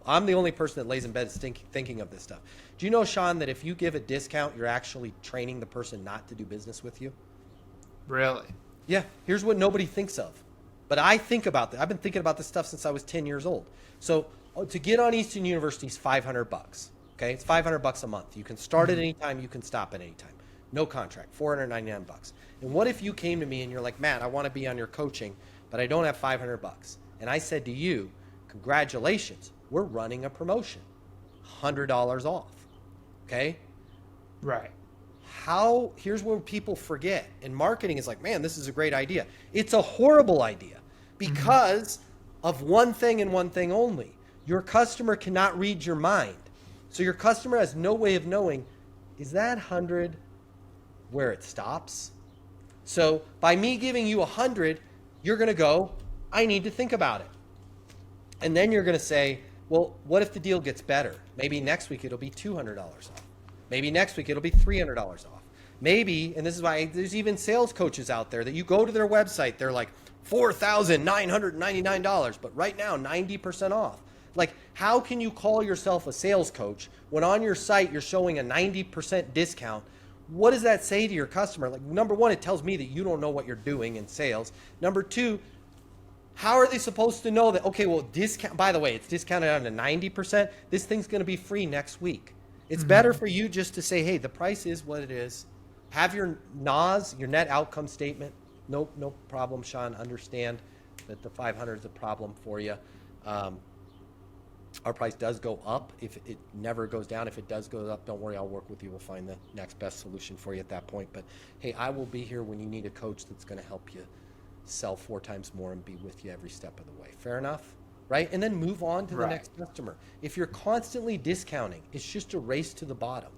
I'm the only person that lays in bed thinking of this stuff. Do you know, Sean, that if you give a discount, you're actually training the person not to do business with you? Really? Yeah. Here's what nobody thinks of. But I think about that. I've been thinking about this stuff since I was 10 years old. So to get on Easton University is $500. Okay. It's $500 a month. You can start at any time. You can stop at any time. No contract, $499. And what if you came to me and you're like, Matt, I want to be on your coaching, but I don't have $500. And I said to you, congratulations, we're running a promotion, $100 off. Okay. Right. Here's where people forget. And marketing is like, man, this is a great idea. It's a horrible idea because of one thing and one thing only. Your customer cannot read your mind. So your customer has no way of knowing, is that 100 where it stops? So by me giving you 100, you're going to go, I need to think about it. And then you're going to say, well, what if the deal gets better? Maybe next week it'll be $200 off. Maybe next week it'll be $300 off. Maybe, and this is why there's even sales coaches out there that you go to their website, they're like $4,999, but right now 90% off. Like, how can you call yourself a sales coach when on your site you're showing a 90% discount? What does that say to your customer? Like, number one, it tells me that you don't know what you're doing in sales. Number two, how are they supposed to know that, okay, well, discount, by the way, it's discounted down to 90%. This thing's going to be free next week. It's better for you just to say, hey, the price is what it is. Have your NOS, your net outcome statement. No problem, Sean. Understand that the 500 is a problem for you. Our price does go up. If it never goes down, if it does go up, don't worry. I'll work with you. We'll find the next best solution for you at that point. But hey, I will be here when you need a coach that's going to help you sell 4 times more and be with you every step of the way. Fair enough? Right? And then move on to the next customer. If you're constantly discounting, it's just a race to the bottom,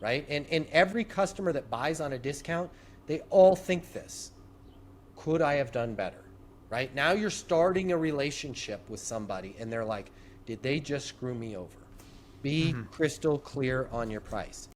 right? And every customer that buys on a discount, they all think this. Could I have done better? Right? Now you're starting a relationship with somebody and they're like, did they just screw me over? Be crystal clear on your price.